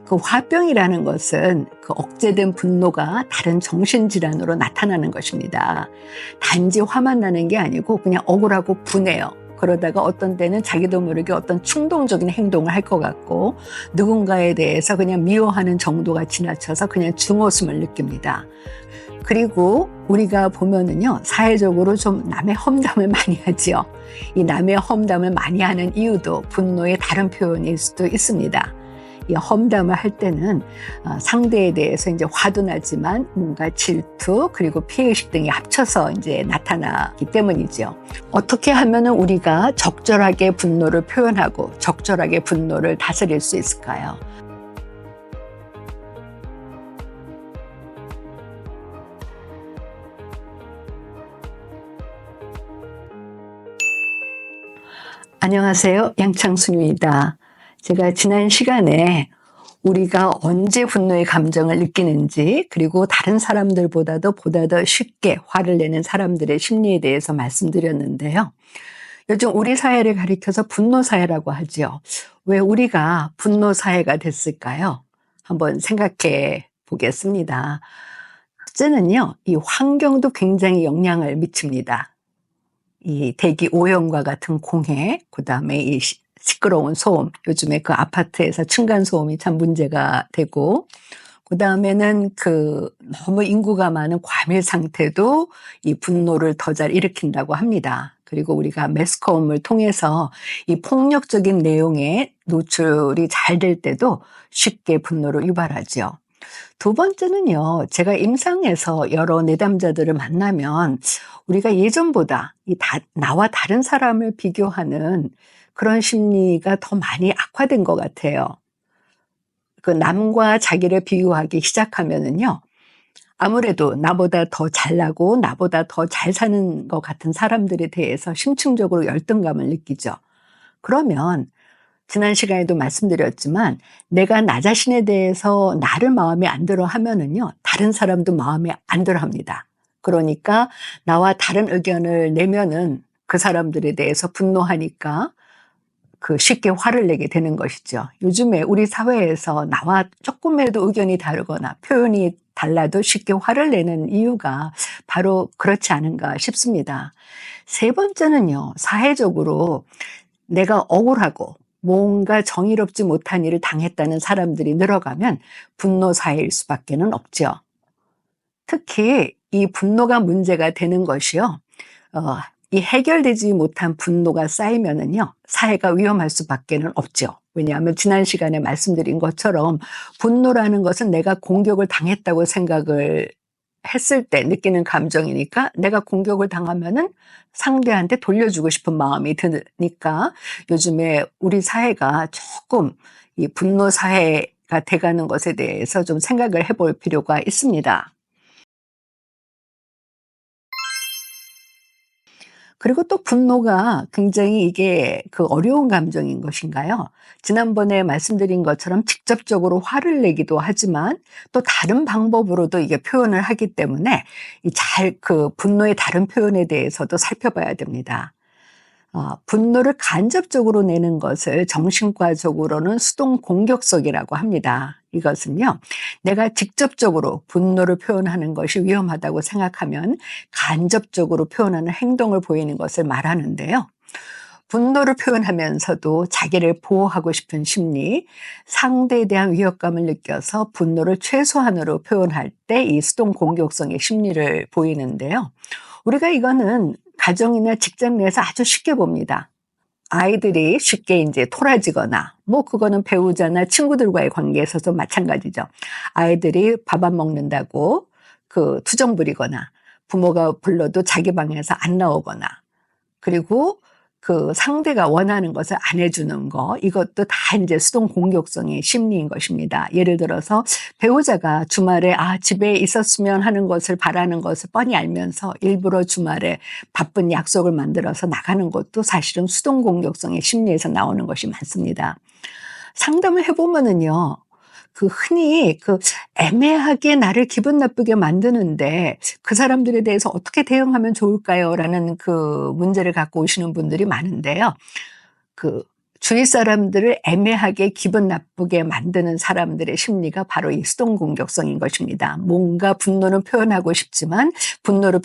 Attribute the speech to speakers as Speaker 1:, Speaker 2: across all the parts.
Speaker 1: 그 화병이라는 것은 그 억제된 분노가 다른 정신질환으로 나타나는 것입니다. 단지 화만 나는 게 아니고 그냥 억울하고 분해요. 그러다가 어떤 때는 자기도 모르게 어떤 충동적인 행동을 할 것 같고 누군가에 대해서 그냥 미워하는 정도가 지나쳐서 그냥 증오심을 느낍니다. 그리고 우리가 보면은요, 사회적으로 좀 남의 험담을 많이 하지요. 이 남의 험담을 많이 하는 이유도 분노의 다른 표현일 수도 있습니다. 이 험담을 할 때는 상대에 대해서 이제 화도 나지만 뭔가 질투 그리고 피해의식 등이 합쳐서 이제 나타나기 때문이죠. 어떻게 하면은 우리가 적절하게 분노를 표현하고 적절하게 분노를 다스릴 수 있을까요? 안녕하세요. 양창순입니다. 제가 지난 시간에 우리가 언제 분노의 감정을 느끼는지 그리고 다른 사람들보다도 보다 더 쉽게 화를 내는 사람들의 심리에 대해서 말씀드렸는데요. 요즘 우리 사회를 가리켜서 분노 사회라고 하죠. 왜 우리가 분노 사회가 됐을까요? 한번 생각해 보겠습니다. 첫째는요, 이 환경도 굉장히 영향을 미칩니다. 이 대기 오염과 같은 공해, 그다음에 이 시끄러운 소음, 요즘에 그 아파트에서 층간 소음이 참 문제가 되고, 그다음에는 그 너무 인구가 많은 과밀 상태도 이 분노를 더 잘 일으킨다고 합니다. 그리고 우리가 매스컴을 통해서 이 폭력적인 내용에 노출이 잘 될 때도 쉽게 분노를 유발하죠. 두 번째는요, 제가 임상에서 여러 내담자들을 만나면 우리가 예전보다 나와 다른 사람을 비교하는 그런 심리가 더 많이 악화된 것 같아요. 그 남과 자기를 비교하기 시작하면은요, 아무래도 나보다 더 잘나고 나보다 더 잘 사는 것 같은 사람들에 대해서 심층적으로 열등감을 느끼죠. 그러면 지난 시간에도 말씀드렸지만 내가 나 자신에 대해서 나를 마음에 안 들어 하면은요, 다른 사람도 마음에 안 들어 합니다. 그러니까 나와 다른 의견을 내면은 그 사람들에 대해서 분노하니까 그 쉽게 화를 내게 되는 것이죠. 요즘에 우리 사회에서 나와 조금이라도 의견이 다르거나 표현이 달라도 쉽게 화를 내는 이유가 바로 그렇지 않은가 싶습니다. 세 번째는요, 사회적으로 내가 억울하고 뭔가 정의롭지 못한 일을 당했다는 사람들이 늘어가면 분노 사회일 수밖에는 없죠. 특히 이 분노가 문제가 되는 것이요. 이 해결되지 못한 분노가 쌓이면은요, 사회가 위험할 수밖에는 없죠. 왜냐하면 지난 시간에 말씀드린 것처럼 분노라는 것은 내가 공격을 당했다고 생각을 했을 때 느끼는 감정이니까 내가 공격을 당하면은 상대한테 돌려주고 싶은 마음이 드니까 요즘에 우리 사회가 조금 이 분노 사회가 돼가는 것에 대해서 좀 생각을 해볼 필요가 있습니다. 그리고 또 분노가 굉장히 이게 그 어려운 감정인 것인가요? 지난번에 말씀드린 것처럼 직접적으로 화를 내기도 하지만 또 다른 방법으로도 이게 표현을 하기 때문에 그 분노의 다른 표현에 대해서도 살펴봐야 됩니다. 분노를 간접적으로 내는 것을 정신과적으로는 수동 공격성이라고 합니다. 이것은요, 내가 직접적으로 분노를 표현하는 것이 위험하다고 생각하면 간접적으로 표현하는 행동을 보이는 것을 말하는데요. 분노를 표현하면서도 자기를 보호하고 싶은 심리, 상대에 대한 위협감을 느껴서 분노를 최소한으로 표현할 때 이 수동 공격성의 심리를 보이는데요. 우리가 이거는 가정이나 직장 내에서 아주 쉽게 봅니다. 아이들이 쉽게 이제 토라지거나, 뭐 그거는 배우자나 친구들과의 관계에서도 마찬가지죠. 아이들이 밥 안 먹는다고 그 투정 부리거나, 부모가 불러도 자기 방에서 안 나오거나, 그리고 그 상대가 원하는 것을 안 해주는 거, 이것도 다 이제 수동 공격성의 심리인 것입니다. 예를 들어서 배우자가 주말에 집에 있었으면 하는 것을 바라는 것을 뻔히 알면서 일부러 주말에 바쁜 약속을 만들어서 나가는 것도 사실은 수동 공격성의 심리에서 나오는 것이 많습니다. 상담을 해보면은요, 그 흔히 그 애매하게 나를 기분 나쁘게 만드는데 그 사람들에 대해서 어떻게 대응하면 좋을까요? 라는 그 문제를 갖고 오시는 분들이 많은데요. 그 주위 사람들을 애매하게 기분 나쁘게 만드는 사람들의 심리가 바로 이 수동 공격성인 것입니다. 뭔가 분노는 표현하고 싶지만 분노를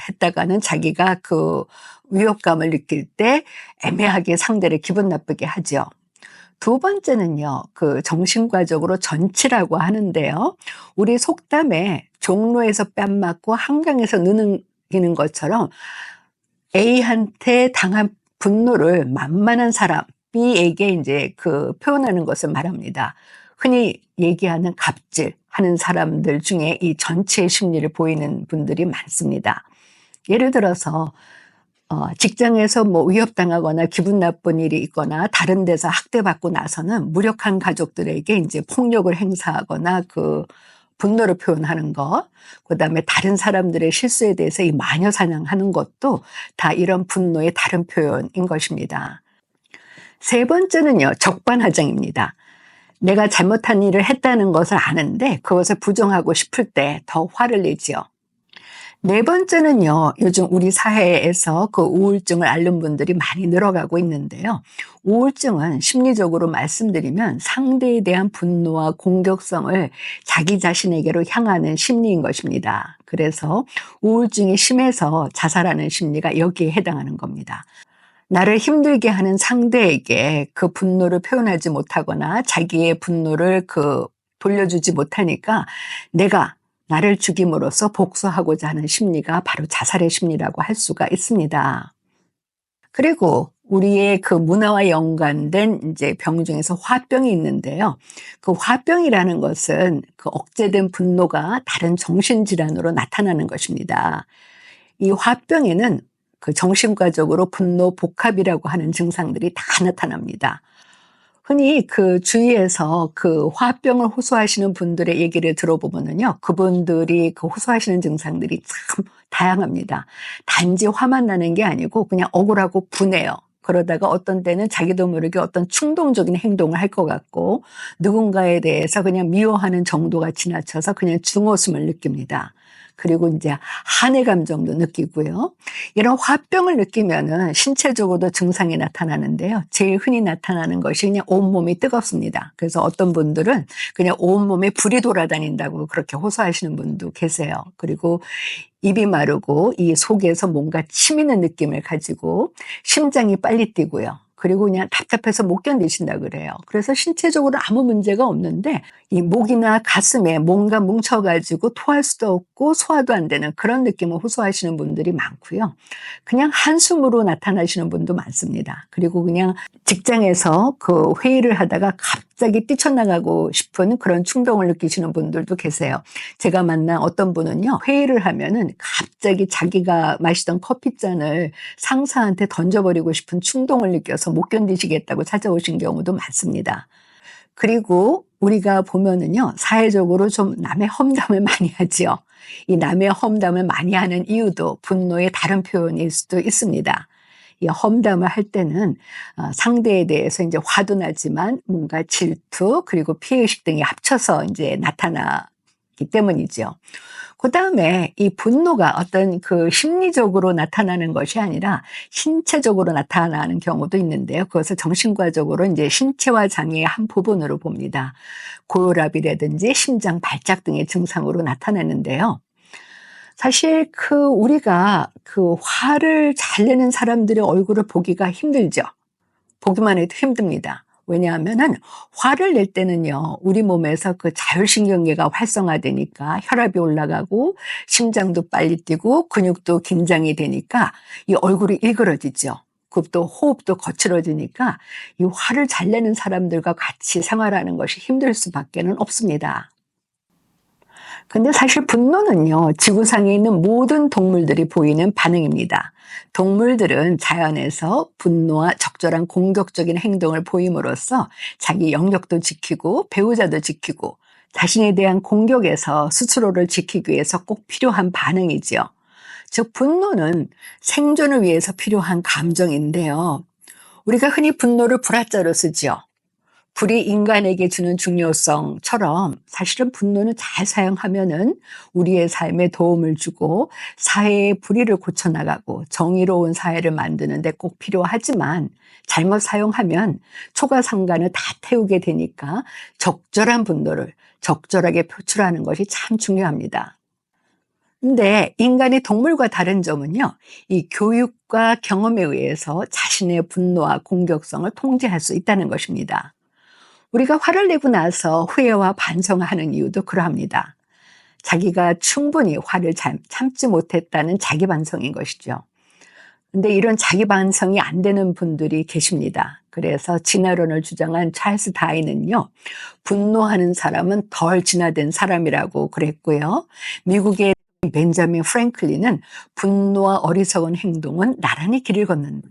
Speaker 1: 했다가는 자기가 그 위협감을 느낄 때 애매하게 상대를 기분 나쁘게 하죠. 두 번째는요, 그 정신과적으로 전치라고 하는데요. 우리 속담에 종로에서 뺨 맞고 한강에서 느는 것처럼 A한테 당한 분노를 만만한 사람 B에게 이제 그 표현하는 것을 말합니다. 흔히 얘기하는 갑질하는 사람들 중에 이 전체의 심리를 보이는 분들이 많습니다. 예를 들어서 직장에서 뭐 위협당하거나 기분 나쁜 일이 있거나 다른 데서 학대받고 나서는 무력한 가족들에게 이제 폭력을 행사하거나 그 분노를 표현하는 것, 그다음에 다른 사람들의 실수에 대해서 이 마녀 사냥하는 것도 다 이런 분노의 다른 표현인 것입니다. 세 번째는요, 적반하장입니다. 내가 잘못한 일을 했다는 것을 아는데 그것을 부정하고 싶을 때 더 화를 내지요. 네 번째는요, 요즘 우리 사회에서 그 우울증을 앓는 분들이 많이 늘어가고 있는데요. 우울증은 심리적으로 말씀드리면 상대에 대한 분노와 공격성을 자기 자신에게로 향하는 심리인 것입니다. 그래서 우울증이 심해서 자살하는 심리가 여기에 해당하는 겁니다. 나를 힘들게 하는 상대에게 그 분노를 표현하지 못하거나 자기의 분노를 돌려주지 못하니까 내가 나를 죽임으로써 복수하고자 하는 심리가 바로 자살의 심리라고 할 수가 있습니다. 그리고 우리의 그 문화와 연관된 이제 병 중에서 화병이 있는데요. 그 화병이라는 것은 그 억제된 분노가 다른 정신질환으로 나타나는 것입니다. 이 화병에는 그 정신과적으로 분노 복합이라고 하는 증상들이 다 나타납니다. 흔히 그 주위에서 그 화병을 호소하시는 분들의 얘기를 들어보면은요, 그분들이 그 호소하시는 증상들이 참 다양합니다. 단지 화만 나는 게 아니고 그냥 억울하고 분해요. 그러다가 어떤 때는 자기도 모르게 어떤 충동적인 행동을 할 것 같고 누군가에 대해서 그냥 미워하는 정도가 지나쳐서 그냥 증오심을 느낍니다. 그리고 이제 한의 감정도 느끼고요. 이런 화병을 느끼면은 신체적으로도 증상이 나타나는데요. 제일 흔히 나타나는 것이 그냥 온몸이 뜨겁습니다. 그래서 어떤 분들은 그냥 온몸에 불이 돌아다닌다고 그렇게 호소하시는 분도 계세요. 그리고 입이 마르고 이 속에서 뭔가 치미는 느낌을 가지고 심장이 빨리 뛰고요. 그리고 그냥 답답해서 못 견디신다 그래요. 그래서 신체적으로 아무 문제가 없는데 이 목이나 가슴에 뭔가 뭉쳐가지고 토할 수도 없고 소화도 안 되는 그런 느낌을 호소하시는 분들이 많고요. 그냥 한숨으로 나타나시는 분도 많습니다. 그리고 그냥 직장에서 그 회의를 하다가 갑자기 뛰쳐나가고 싶은 그런 충동을 느끼시는 분들도 계세요. 제가 만난 어떤 분은요, 회의를 하면은 갑자기 자기가 마시던 커피잔을 상사한테 던져버리고 싶은 충동을 느껴서 못 견디시겠다고 찾아오신 경우도 많습니다. 그리고 우리가 보면은요, 사회적으로 좀 남의 험담을 많이 하지요. 이 남의 험담을 많이 하는 이유도 분노의 다른 표현일 수도 있습니다. 이 험담을 할 때는 상대에 대해서 이제 화도 나지만 뭔가 질투 그리고 피해의식 등이 합쳐서 이제 나타나기 때문이죠. 그다음에 이 분노가 어떤 그 심리적으로 나타나는 것이 아니라 신체적으로 나타나는 경우도 있는데요. 그것을 정신과적으로 이제 신체화 장애의 한 부분으로 봅니다. 고혈압이라든지 심장 발작 등의 증상으로 나타나는데요. 사실 우리가 그 화를 잘 내는 사람들의 얼굴을 보기가 힘들죠. 보기만 해도 힘듭니다. 왜냐하면은 화를 낼 때는요, 우리 몸에서 그 자율신경계가 활성화되니까 혈압이 올라가고 심장도 빨리 뛰고 근육도 긴장이 되니까 이 얼굴이 일그러지죠. 또 호흡도 거칠어지니까 이 화를 잘 내는 사람들과 같이 생활하는 것이 힘들 수밖에는 없습니다. 근데 사실 분노는요, 지구상에 있는 모든 동물들이 보이는 반응입니다. 동물들은 자연에서 분노와 적절한 공격적인 행동을 보임으로써 자기 영역도 지키고 배우자도 지키고 자신에 대한 공격에서 스스로를 지키기 위해서 꼭 필요한 반응이지요. 즉, 분노는 생존을 위해서 필요한 감정인데요. 우리가 흔히 분노를 불화자로 쓰지요. 불이 인간에게 주는 중요성처럼 사실은 분노는 잘 사용하면은 우리의 삶에 도움을 주고 사회의 불의를 고쳐나가고 정의로운 사회를 만드는 데 꼭 필요하지만 잘못 사용하면 초가상간을 다 태우게 되니까 적절한 분노를 적절하게 표출하는 것이 참 중요합니다. 근데 인간이 동물과 다른 점은요, 이 교육과 경험에 의해서 자신의 분노와 공격성을 통제할 수 있다는 것입니다. 우리가 화를 내고 나서 후회와 반성하는 이유도 그러합니다. 자기가 충분히 화를 참지 못했다는 자기 반성인 것이죠. 근데 이런 자기 반성이 안 되는 분들이 계십니다. 그래서 진화론을 주장한 찰스 다윈은요, 분노하는 사람은 덜 진화된 사람이라고 그랬고요. 미국의 벤자민 프랭클린은 분노와 어리석은 행동은 나란히 길을 걷는다.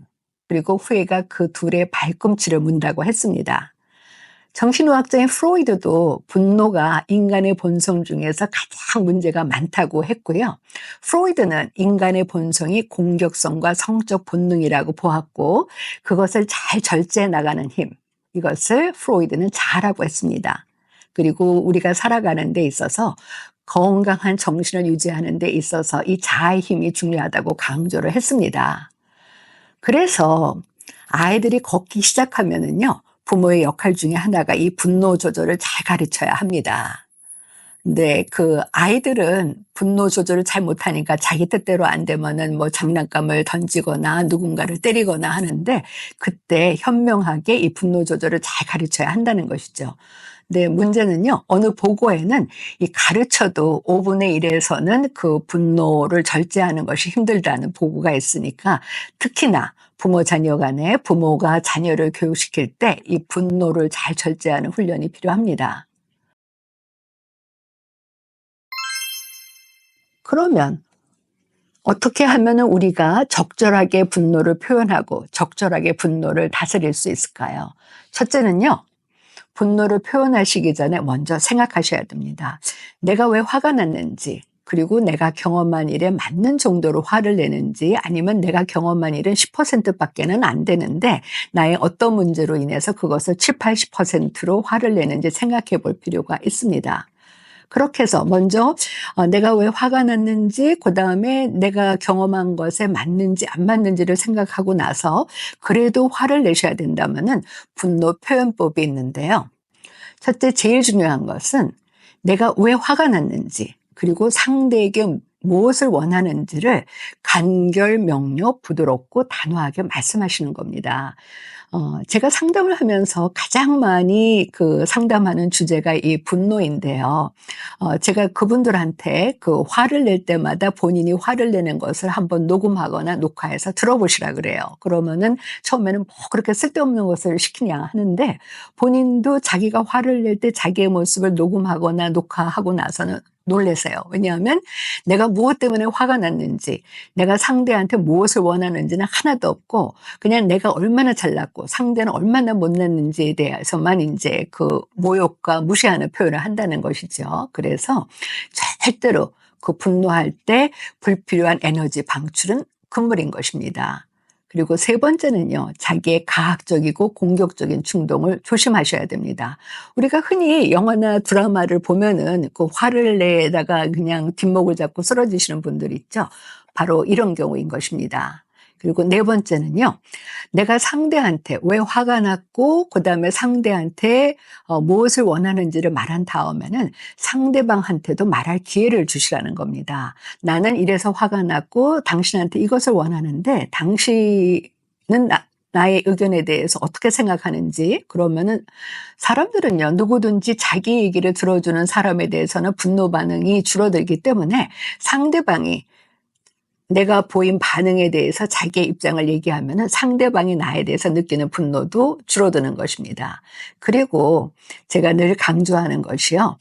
Speaker 1: 그리고 후회가 그 둘의 발꿈치를 문다고 했습니다. 정신의학자인 프로이드도 분노가 인간의 본성 중에서 가장 문제가 많다고 했고요. 프로이드는 인간의 본성이 공격성과 성적 본능이라고 보았고 그것을 잘 절제해 나가는 힘, 이것을 프로이드는 잘하고 했습니다. 그리고 우리가 살아가는 데 있어서 건강한 정신을 유지하는 데 있어서 이 자아의 힘이 중요하다고 강조를 했습니다. 그래서 아이들이 걷기 시작하면은요, 부모의 역할 중에 하나가 이 분노 조절을 잘 가르쳐야 합니다. 근데 그 아이들은 분노 조절을 잘 못하니까 자기 뜻대로 안 되면은 뭐 장난감을 던지거나 누군가를 때리거나 하는데 그때 현명하게 이 분노 조절을 잘 가르쳐야 한다는 것이죠. 근데 문제는요, 어느 보고에는 이 가르쳐도 5분의 1에서는 그 분노를 절제하는 것이 힘들다는 보고가 있으니까 특히나 부모 자녀 간에 부모가 자녀를 교육시킬 때 이 분노를 잘 절제하는 훈련이 필요합니다. 그러면 어떻게 하면은 우리가 적절하게 분노를 표현하고 적절하게 분노를 다스릴 수 있을까요? 첫째는요, 분노를 표현하시기 전에 먼저 생각하셔야 됩니다. 내가 왜 화가 났는지, 그리고 내가 경험한 일에 맞는 정도로 화를 내는지, 아니면 내가 경험한 일은 10%밖에는 안 되는데 나의 어떤 문제로 인해서 그것을 7, 80%로 화를 내는지 생각해 볼 필요가 있습니다. 그렇게 해서 먼저 내가 왜 화가 났는지, 그다음에 내가 경험한 것에 맞는지 안 맞는지를 생각하고 나서 그래도 화를 내셔야 된다면은 분노 표현법이 있는데요. 첫째, 제일 중요한 것은 내가 왜 화가 났는지, 그리고 상대에게 무엇을 원하는지를 간결, 명료, 부드럽고 단호하게 말씀하시는 겁니다. 제가 상담을 하면서 가장 많이 그 상담하는 주제가 이 분노인데요. 제가 그분들한테 그 화를 낼 때마다 본인이 화를 내는 것을 한번 녹음하거나 녹화해서 들어보시라 그래요. 그러면은 처음에는 뭐 그렇게 쓸데없는 것을 시키냐 하는데 본인도 자기가 화를 낼 때 자기의 모습을 녹음하거나 녹화하고 나서는 놀라세요. 왜냐하면 내가 무엇 때문에 화가 났는지, 내가 상대한테 무엇을 원하는지는 하나도 없고 그냥 내가 얼마나 잘났고 상대는 얼마나 못났는지에 대해서만 이제 그 모욕과 무시하는 표현을 한다는 것이죠. 그래서 절대로 그 분노할 때 불필요한 에너지 방출은 금물인 것입니다. 그리고 세 번째는요, 자기의 가학적이고 공격적인 충동을 조심하셔야 됩니다. 우리가 흔히 영화나 드라마를 보면은 그 화를 내다가 그냥 뒷목을 잡고 쓰러지시는 분들 있죠. 바로 이런 경우인 것입니다. 그리고 네 번째는요, 내가 상대한테 왜 화가 났고 그다음에 상대한테 무엇을 원하는지를 말한 다음에는 상대방한테도 말할 기회를 주시라는 겁니다. 나는 이래서 화가 났고 당신한테 이것을 원하는데 당신은 나의 의견에 대해서 어떻게 생각하는지. 그러면은 사람들은요, 누구든지 자기 얘기를 들어주는 사람에 대해서는 분노 반응이 줄어들기 때문에 상대방이 내가 보인 반응에 대해서 자기의 입장을 얘기하면은 상대방이 나에 대해서 느끼는 분노도 줄어드는 것입니다. 그리고 제가 늘 강조하는 것이요,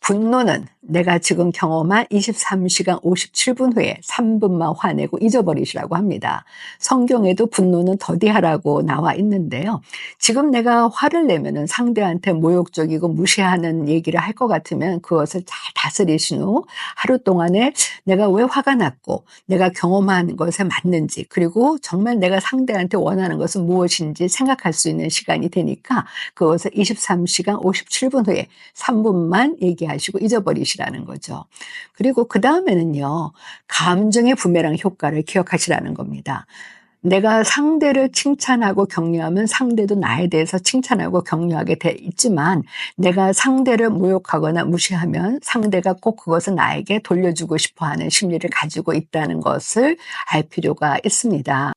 Speaker 1: 분노는 내가 지금 경험한 23시간 57분 후에 3분만 화내고 잊어버리시라고 합니다. 성경에도 분노는 더디하라고 나와 있는데요. 지금 내가 화를 내면은 상대한테 모욕적이고 무시하는 얘기를 할 것 같으면 그것을 잘 다스리신 후 하루 동안에 내가 왜 화가 났고 내가 경험한 것에 맞는지, 그리고 정말 내가 상대한테 원하는 것은 무엇인지 생각할 수 있는 시간이 되니까 그것을 23시간 57분 후에 3분만 얘기하시고 잊어버리시라는 거죠. 그리고 그 다음에는요, 감정의 부메랑 효과를 기억하시라는 겁니다. 내가 상대를 칭찬하고 격려하면 상대도 나에 대해서 칭찬하고 격려하게 돼 있지만, 내가 상대를 모욕하거나 무시하면 상대가 꼭 그것을 나에게 돌려주고 싶어 하는 심리를 가지고 있다는 것을 알 필요가 있습니다.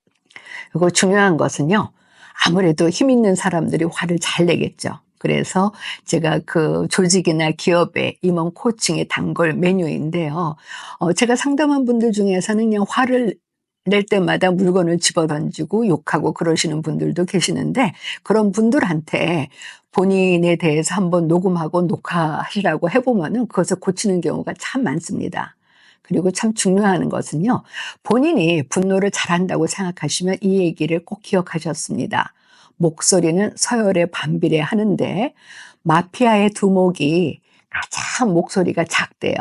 Speaker 1: 그리고 중요한 것은요, 아무래도 힘 있는 사람들이 화를 잘 내겠죠. 그래서 제가 그 조직이나 기업의 임원 코칭의 단골 메뉴인데요. 제가 상담한 분들 중에서는 그냥 화를 낼 때마다 물건을 집어던지고 욕하고 그러시는 분들도 계시는데, 그런 분들한테 본인에 대해서 한번 녹음하고 녹화하시라고 해보면은 그것을 고치는 경우가 참 많습니다. 그리고 참 중요한 것은요, 본인이 분노를 잘한다고 생각하시면 이 얘기를 꼭 기억하셨습니다. 목소리는 서열에 반비례 하는데 마피아의 두목이 가장 목소리가 작대요.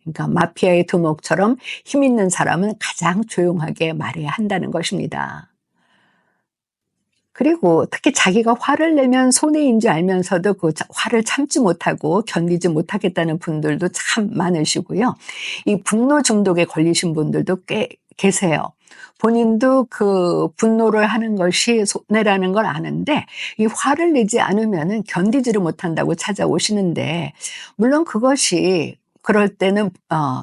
Speaker 1: 그러니까 마피아의 두목처럼 힘 있는 사람은 가장 조용하게 말해야 한다는 것입니다. 그리고 특히 자기가 화를 내면 손해인 줄 알면서도 그 화를 참지 못하고 견디지 못하겠다는 분들도 참 많으시고요. 이 분노 중독에 걸리신 분들도 꽤 계세요. 본인도 그 분노를 하는 것이 손해라는 걸 아는데 이 화를 내지 않으면은 견디지를 못한다고 찾아오시는데, 물론 그것이 그럴 때는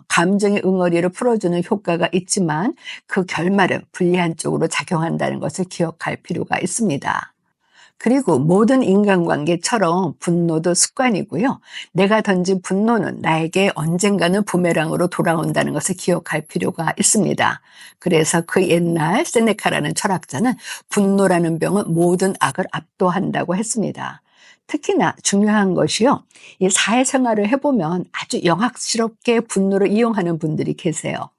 Speaker 1: 감정의 응어리를 풀어주는 효과가 있지만 그 결말은 불리한 쪽으로 작용한다는 것을 기억할 필요가 있습니다. 그리고 모든 인간관계처럼 분노도 습관이고요. 내가 던진 분노는 나에게 언젠가는 부메랑으로 돌아온다는 것을 기억할 필요가 있습니다. 그래서 그 옛날 세네카라는 철학자는 분노라는 병은 모든 악을 압도한다고 했습니다. 특히나 중요한 것이요, 이 사회생활을 해보면 아주 영악스럽게 분노를 이용하는 분들이 계세요.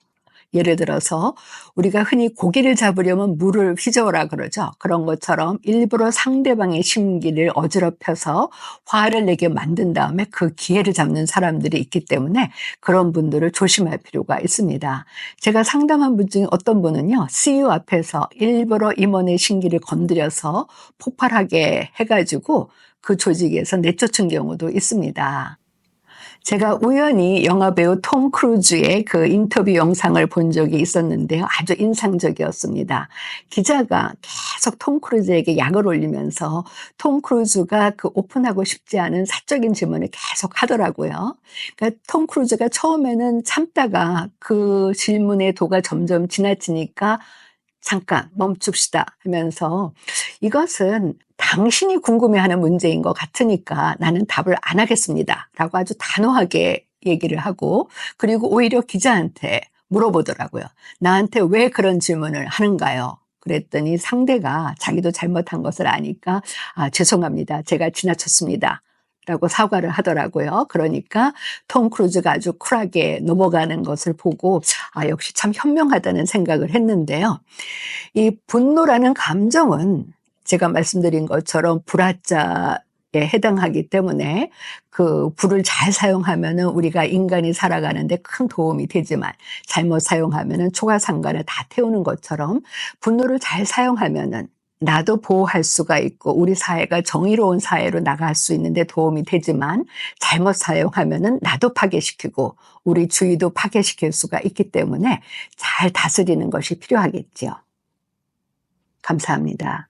Speaker 1: 예를 들어서 우리가 흔히 고기를 잡으려면 물을 휘저으라 그러죠. 그런 것처럼 일부러 상대방의 심기를 어지럽혀서 화를 내게 만든 다음에 그 기회를 잡는 사람들이 있기 때문에 그런 분들을 조심할 필요가 있습니다. 제가 상담한 분 중에 어떤 분은요, CEO 앞에서 일부러 임원의 심기를 건드려서 폭발하게 해가지고 그 조직에서 내쫓은 경우도 있습니다. 제가 우연히 영화배우 톰 크루즈의 그 인터뷰 영상을 본 적이 있었는데요. 아주 인상적이었습니다. 기자가 계속 톰 크루즈에게 약을 올리면서 톰 크루즈가 그 오픈하고 싶지 않은 사적인 질문을 계속 하더라고요. 그러니까 톰 크루즈가 처음에는 참다가 그 질문의 도가 점점 지나치니까 잠깐 멈춥시다 하면서, 이것은 당신이 궁금해하는 문제인 것 같으니까 나는 답을 안 하겠습니다 라고 아주 단호하게 얘기를 하고, 그리고 오히려 기자한테 물어보더라고요. 나한테 왜 그런 질문을 하는가요? 그랬더니 상대가 자기도 잘못한 것을 아니까 죄송합니다, 제가 지나쳤습니다 라고 사과를 하더라고요. 그러니까 톰 크루즈가 아주 쿨하게 넘어가는 것을 보고 역시 참 현명하다는 생각을 했는데요. 이 분노라는 감정은 제가 말씀드린 것처럼 불화자에 해당하기 때문에 그 불을 잘 사용하면은 우리가 인간이 살아가는데 큰 도움이 되지만, 잘못 사용하면은 초가상간을 다 태우는 것처럼 분노를 잘 사용하면은 나도 보호할 수가 있고 우리 사회가 정의로운 사회로 나갈 수 있는데 도움이 되지만, 잘못 사용하면은 나도 파괴시키고 우리 주위도 파괴시킬 수가 있기 때문에 잘 다스리는 것이 필요하겠죠. 감사합니다.